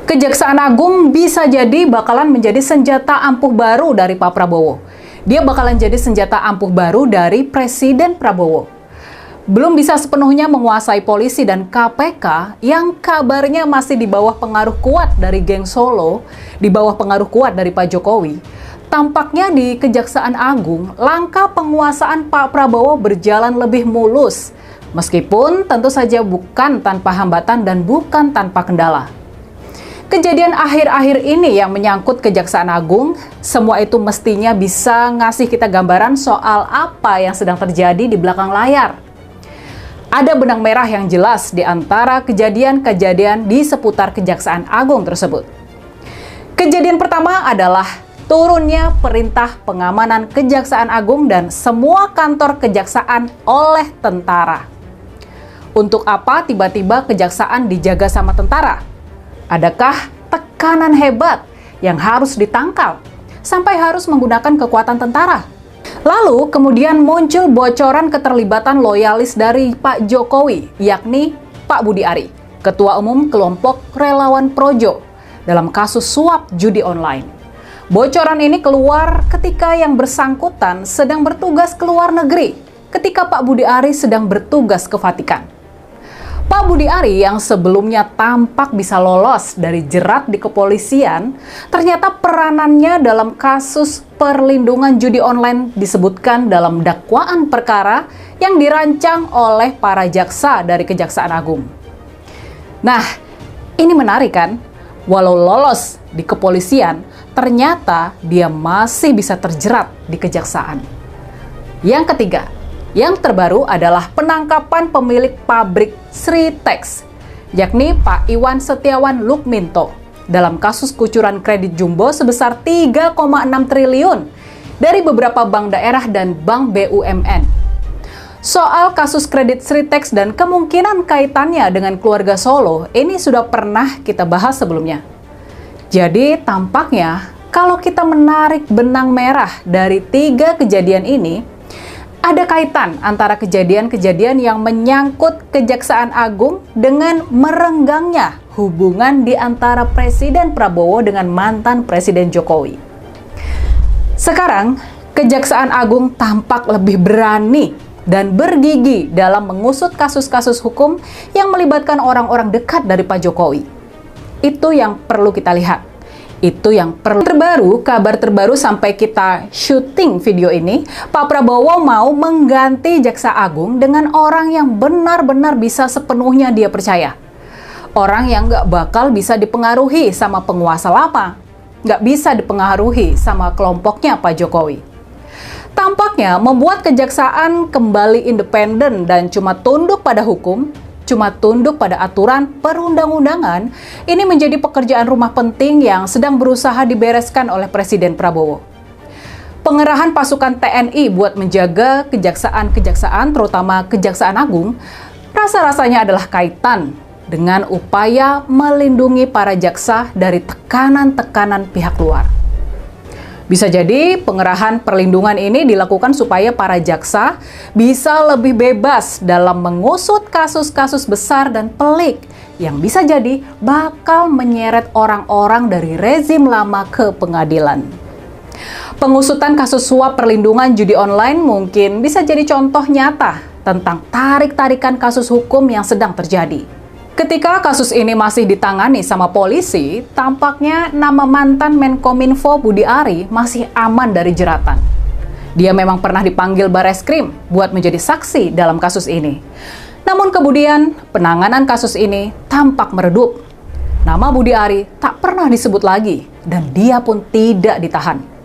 Kejaksaan Agung bisa jadi bakalan menjadi senjata ampuh baru dari Pak Prabowo. Dia bakalan jadi senjata ampuh baru dari Presiden Prabowo. Belum bisa sepenuhnya menguasai polisi dan KPK yang kabarnya masih di bawah pengaruh kuat dari geng Solo, di bawah pengaruh kuat dari Pak Jokowi. Tampaknya di Kejaksaan Agung, langkah penguasaan Pak Prabowo berjalan lebih mulus. Meskipun tentu saja bukan tanpa hambatan dan bukan tanpa kendala. Kejadian akhir-akhir ini yang menyangkut Kejaksaan Agung, semua itu mestinya bisa ngasih kita gambaran soal apa yang sedang terjadi di belakang layar. Ada benang merah yang jelas di antara kejadian-kejadian di seputar Kejaksaan Agung tersebut. Kejadian pertama adalah turunnya perintah pengamanan Kejaksaan Agung dan semua kantor kejaksaan oleh tentara. Untuk apa tiba-tiba kejaksaan dijaga sama tentara? Adakah tekanan hebat yang harus ditangkal sampai harus menggunakan kekuatan tentara? Lalu kemudian muncul bocoran keterlibatan loyalis dari Pak Jokowi, yakni Pak Budi Ari, Ketua Umum Kelompok Relawan Projo, dalam kasus suap judi online. Bocoran ini keluar ketika yang bersangkutan sedang bertugas ke luar negeri, ketika Pak Budi Ari sedang bertugas ke Vatikan. Pak Budi Ari yang sebelumnya tampak bisa lolos dari jerat di kepolisian, ternyata peranannya dalam kasus perlindungan judi online disebutkan dalam dakwaan perkara yang dirancang oleh para jaksa dari Kejaksaan Agung. Nah, ini menarik kan? Walau lolos di kepolisian, ternyata dia masih bisa terjerat di kejaksaan. Yang ketiga, yang terbaru adalah penangkapan pemilik pabrik Sritex, yakni Pak Iwan Setiawan Lukminto, dalam kasus kucuran kredit jumbo sebesar 3,6 triliun dari beberapa bank daerah dan bank BUMN. Soal kasus kredit Sritex dan kemungkinan kaitannya dengan keluarga Solo, ini sudah pernah kita bahas sebelumnya. Jadi tampaknya kalau kita menarik benang merah dari 3 kejadian ini, ada kaitan antara kejadian-kejadian yang menyangkut Kejaksaan Agung dengan merenggangnya hubungan di antara Presiden Prabowo dengan mantan Presiden Jokowi. Sekarang, Kejaksaan Agung tampak lebih berani dan bergigi dalam mengusut kasus-kasus hukum yang melibatkan orang-orang dekat dari Pak Jokowi. Itu yang perlu kita lihat. Itu yang perlu. Kabar terbaru sampai kita syuting video ini, Pak Prabowo mau mengganti Jaksa Agung dengan orang yang benar-benar bisa sepenuhnya dia percaya. Orang yang nggak bakal bisa dipengaruhi sama penguasa lama, nggak bisa dipengaruhi sama kelompoknya Pak Jokowi. Tampaknya membuat kejaksaan kembali independen dan cuma tunduk pada hukum, cuma tunduk pada aturan perundang-undangan, ini menjadi pekerjaan rumah penting yang sedang berusaha dibereskan oleh Presiden Prabowo. Pengerahan pasukan TNI buat menjaga kejaksaan-kejaksaan, terutama Kejaksaan Agung, rasa-rasanya adalah kaitan dengan upaya melindungi para jaksa dari tekanan-tekanan pihak luar. Bisa jadi pengerahan perlindungan ini dilakukan supaya para jaksa bisa lebih bebas dalam mengusut kasus-kasus besar dan pelik yang bisa jadi bakal menyeret orang-orang dari rezim lama ke pengadilan. Pengusutan kasus suap perlindungan judi online mungkin bisa jadi contoh nyata tentang tarik-tarikan kasus hukum yang sedang terjadi. Ketika kasus ini masih ditangani sama polisi, tampaknya nama mantan Menkominfo Budi Ari masih aman dari jeratan. Dia memang pernah dipanggil Bareskrim buat menjadi saksi dalam kasus ini. Namun kemudian penanganan kasus ini tampak meredup. Nama Budi Ari tak pernah disebut lagi dan dia pun tidak ditahan.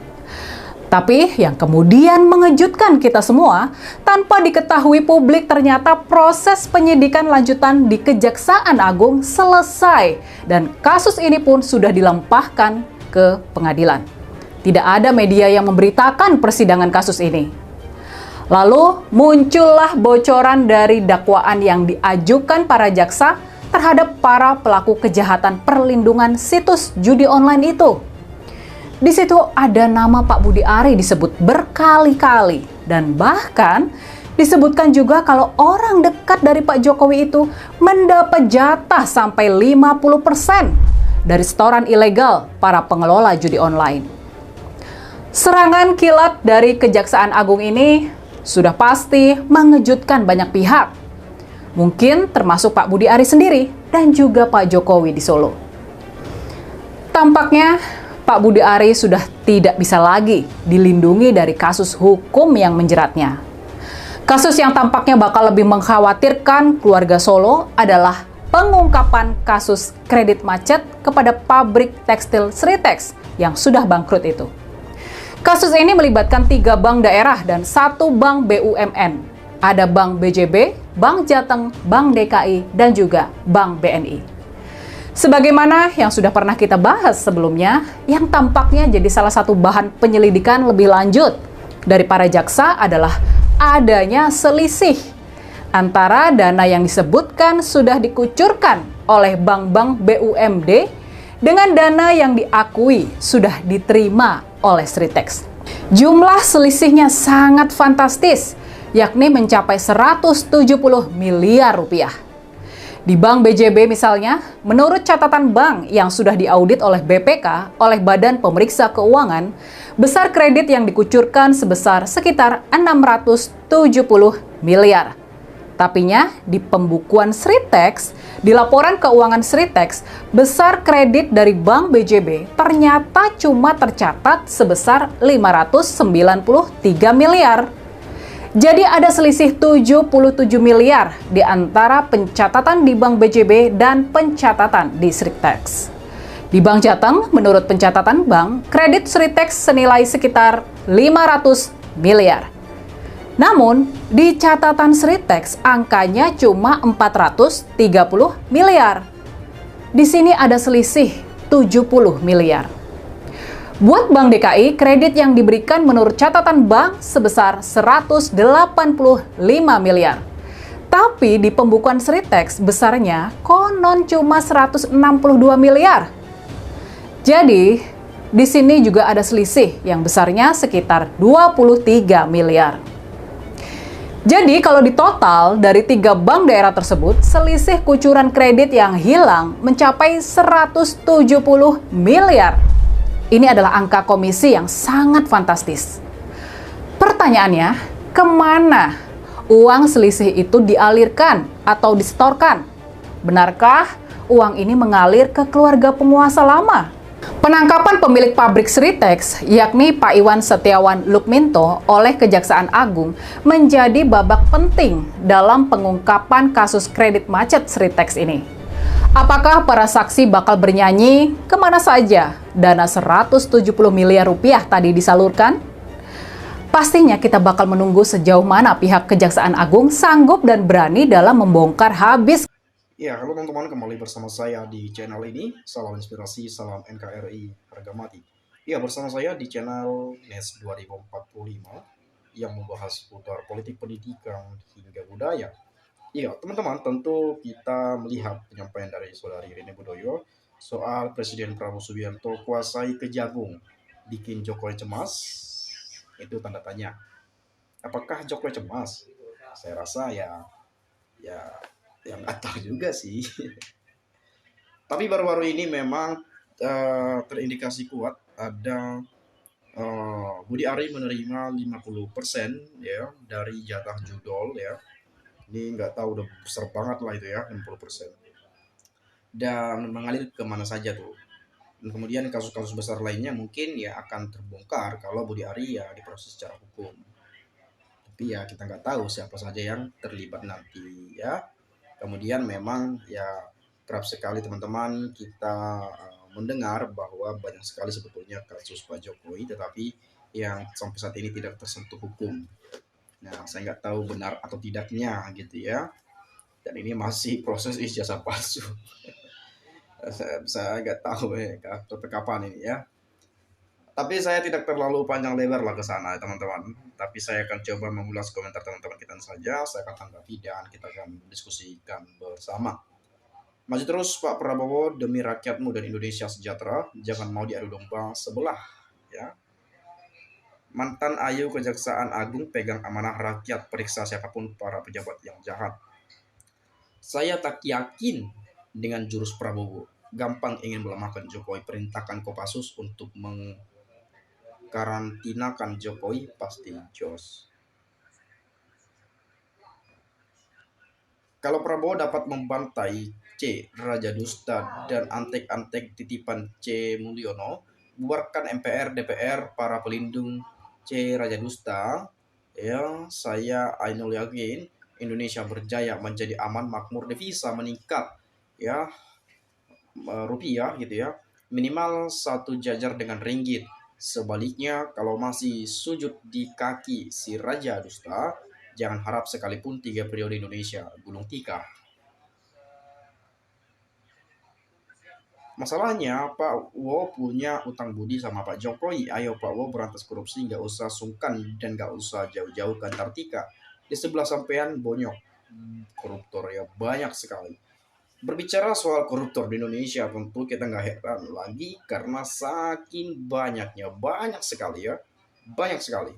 Tapi yang kemudian mengejutkan kita semua, tanpa diketahui publik ternyata proses penyidikan lanjutan di Kejaksaan Agung selesai dan kasus ini pun sudah dilampahkan ke pengadilan. Tidak ada media yang memberitakan persidangan kasus ini. Lalu muncullah bocoran dari dakwaan yang diajukan para jaksa terhadap para pelaku kejahatan perlindungan situs judi online itu. Di situ ada nama Pak Budi Ari disebut berkali-kali dan bahkan disebutkan juga kalau orang dekat dari Pak Jokowi itu mendapat jatah sampai 50% dari setoran ilegal para pengelola judi online. Serangan kilat dari Kejaksaan Agung ini sudah pasti mengejutkan banyak pihak. Mungkin termasuk Pak Budi Ari sendiri dan juga Pak Jokowi di Solo. Tampaknya Pak Budi Ari sudah tidak bisa lagi dilindungi dari kasus hukum yang menjeratnya. Kasus yang tampaknya bakal lebih mengkhawatirkan keluarga Solo adalah pengungkapan kasus kredit macet kepada pabrik tekstil Sritex yang sudah bangkrut itu. Kasus ini melibatkan 3 bank daerah dan 1 bank BUMN. Ada Bank BJB, Bank Jateng, Bank DKI, dan juga Bank BNI. Sebagaimana yang sudah pernah kita bahas sebelumnya, yang tampaknya jadi salah satu bahan penyelidikan lebih lanjut dari para jaksa adalah adanya selisih antara dana yang disebutkan sudah dikucurkan oleh bank-bank BUMD dengan dana yang diakui sudah diterima oleh Sritex. Jumlah selisihnya sangat fantastis, yakni mencapai 170 miliar rupiah. Di Bank BJB misalnya, menurut catatan bank yang sudah diaudit oleh BPK, oleh Badan Pemeriksa Keuangan, besar kredit yang dikucurkan sebesar sekitar 670 miliar. Tapinya di pembukuan Sritex, di laporan keuangan Sritex, besar kredit dari Bank BJB ternyata cuma tercatat sebesar 593 miliar. Jadi ada selisih 77 miliar di antara pencatatan di Bank BJB dan pencatatan di Sritex. Di Bank Jateng, menurut pencatatan bank, kredit Sritex senilai sekitar 500 miliar. Namun, di catatan Sritex angkanya cuma 430 miliar. Di sini ada selisih 70 miliar. Buat Bank DKI, kredit yang diberikan menurut catatan bank sebesar 185 miliar. Tapi di pembukuan Sritex besarnya konon cuma 162 miliar. Jadi, di sini juga ada selisih yang besarnya sekitar 23 miliar. Jadi kalau di total dari 3 bank daerah tersebut, selisih kucuran kredit yang hilang mencapai 170 miliar. Ini adalah angka komisi yang sangat fantastis. Pertanyaannya, kemana uang selisih itu dialirkan atau disetorkan? Benarkah uang ini mengalir ke keluarga penguasa lama? Penangkapan pemilik pabrik Sritex, yakni Pak Iwan Setiawan Lukminto oleh Kejaksaan Agung menjadi babak penting dalam pengungkapan kasus kredit macet Sritex ini. Apakah para saksi bakal bernyanyi kemana saja dana 170 miliar rupiah tadi disalurkan? Pastinya kita bakal menunggu sejauh mana pihak Kejaksaan Agung sanggup dan berani dalam membongkar habis. Ya, halo teman-teman, kembali bersama saya di channel ini. Salam inspirasi, salam NKRI, harga mati. Ya, bersama saya di channel NES 2045 yang membahas seputar politik pendidikan hingga budaya. Ya, teman-teman, tentu kita melihat penyampaian dari Saudari Rini Budoyo soal Presiden Prabowo Subianto kuasai Kejagung, bikin Jokowi cemas. Itu tanda tanya. Apakah Jokowi cemas? Saya rasa ya yang nggak tahu juga sih. Tapi baru-baru ini memang terindikasi kuat ada Budi Ari menerima 50% ya dari jatah judol ya. Ini nggak tahu, udah besar banget lah itu ya, 60%. Dan mengalir kemana saja tuh. Dan kemudian kasus-kasus besar lainnya mungkin ya akan terbongkar kalau Budi Ari ya diproses secara hukum. Tapi ya kita nggak tahu siapa saja yang terlibat nanti ya. Kemudian memang ya kerap sekali teman-teman kita mendengar bahwa banyak sekali sebetulnya kasus Pak Jokowi tetapi yang sampai saat ini tidak tersentuh hukum. Nah, saya nggak tahu benar atau tidaknya gitu ya. Dan ini masih proses ijazah palsu. saya nggak tahu sampai kapan ini ya. Tapi saya tidak terlalu panjang lebar lah ke sana teman-teman. Tapi saya akan coba mengulas komentar teman-teman kita saja. Saya akan tanggapi dan kita akan diskusikan bersama. Maju terus Pak Prabowo demi rakyatmu dan Indonesia sejahtera. Jangan mau diadu domba sebelah. Ya. Mantan Ayu Kejaksaan Agung pegang amanah rakyat, periksa siapapun para pejabat yang jahat. Saya tak yakin dengan jurus Prabowo. gampang ingin melemahkan Jokowi, perintahkan Kopassus untuk mengkarantinakan Jokowi pasti jos. Kalau Prabowo dapat membantai C. Raja Dusta dan antek-antek titipan C. Mulyono, bubarkan MPR, DPR, para pelindung C. Raja Dusta, ya saya Ainul yakin Indonesia berjaya menjadi aman, makmur, devisa meningkat, ya rupiah gitu ya, minimal satu jajar dengan ringgit. Sebaliknya kalau masih sujud di kaki si Raja Dusta, jangan harap sekalipun 3 periode Indonesia gulung tikar. Masalahnya Pak Wo punya utang budi sama Pak Jokowi. Ayo Pak Wo berantas korupsi, nggak usah sungkan dan nggak usah jauh-jauh ke Antartika. Di sebelah sampean bonyok koruptor ya banyak sekali. Berbicara soal koruptor di Indonesia tentu kita nggak heran lagi karena saking banyaknya, banyak sekali ya, banyak sekali.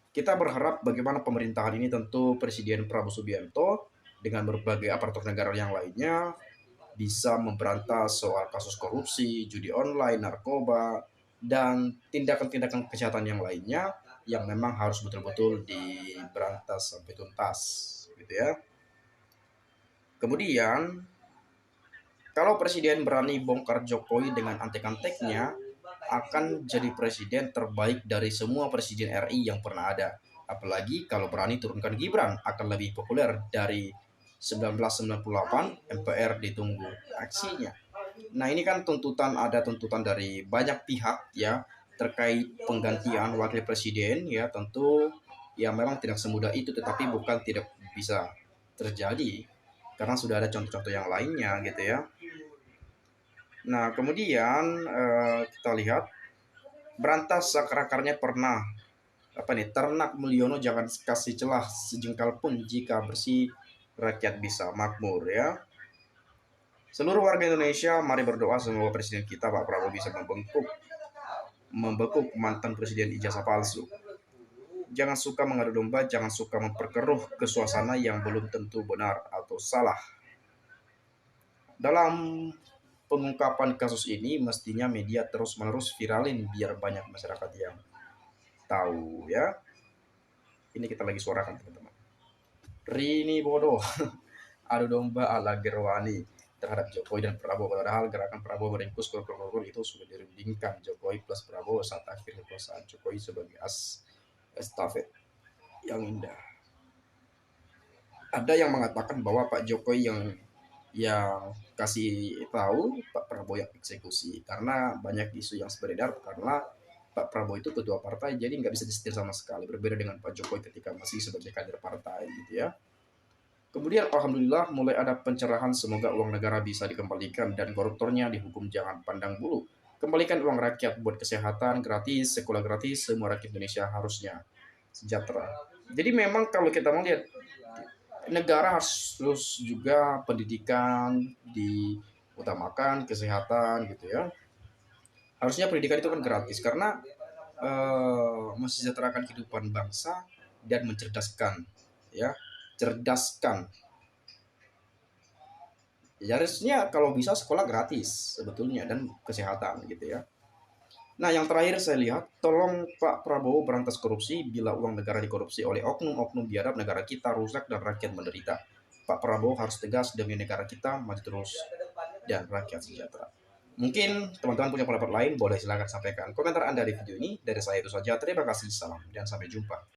Kita berharap bagaimana pemerintahan ini tentu Presiden Prabowo Subianto dengan berbagai aparatur negara yang lainnya bisa memberantas soal kasus korupsi, judi online, narkoba, dan tindakan-tindakan kejahatan yang lainnya yang memang harus betul-betul diberantas sampai tuntas, gitu ya. Kemudian kalau presiden berani bongkar Jokowi dengan antek-anteknya, akan jadi presiden terbaik dari semua presiden RI yang pernah ada. Apalagi kalau berani turunkan Gibran, akan lebih populer dari 1998, MPR ditunggu aksinya. Nah ini kan ada tuntutan dari banyak pihak ya, terkait penggantian wakil presiden ya, tentu ya memang tidak semudah itu, tetapi bukan tidak bisa terjadi karena sudah ada contoh-contoh yang lainnya gitu ya. Nah, kemudian kita lihat berantas akar-akarnya pernah apa nih, ternak Mulyono jangan kasih celah sejengkal pun, jika bersih rakyat bisa makmur ya. Seluruh warga Indonesia mari berdoa semoga presiden kita Pak Prabowo bisa membekuk mantan presiden ijazah palsu. Jangan suka mengadu domba, jangan suka memperkeruh ke suasana yang belum tentu benar atau salah. Dalam pengungkapan kasus ini mestinya media terus-menerus viralin biar banyak masyarakat yang tahu ya. Ini kita lagi suarakan teman-teman. Rini bodoh, adu domba ala Gerwani terhadap Jokowi dan Prabowo. Padahal gerakan Prabowo meringkus koruptor itu sudah dirundingkan Jokowi plus Prabowo saat akhir kekuasaan Jokowi sebagai estafet yang indah. Ada yang mengatakan bahwa Pak Jokowi yang kasih tahu, Pak Prabowo yang eksekusi, karena banyak isu yang beredar karena Pak Prabowo itu ketua partai jadi nggak bisa disetir sama sekali, berbeda dengan Pak Jokowi ketika masih sebagai kader partai gitu ya. Kemudian alhamdulillah mulai ada pencerahan, semoga uang negara bisa dikembalikan dan koruptornya dihukum jangan pandang bulu. Kembalikan uang rakyat buat kesehatan gratis, sekolah gratis, semua rakyat Indonesia harusnya sejahtera. Jadi memang kalau kita melihat negara harus juga pendidikan diutamakan, kesehatan gitu ya. Harusnya pendidikan itu kan gratis karena mensejahterakan kehidupan bangsa dan mencerdaskan ya, cerdaskan. Ya harusnya kalau bisa sekolah gratis sebetulnya dan kesehatan gitu ya. Nah yang terakhir saya lihat, tolong Pak Prabowo berantas korupsi. Bila uang negara dikorupsi oleh oknum-oknum biadab, negara kita rusak dan rakyat menderita. Pak Prabowo harus tegas demi negara kita maju terus dan rakyat sejahtera. Mungkin teman-teman punya pendapat lain, boleh silakan sampaikan komentar Anda di video ini. Dari saya itu saja, terima kasih, salam, dan sampai jumpa.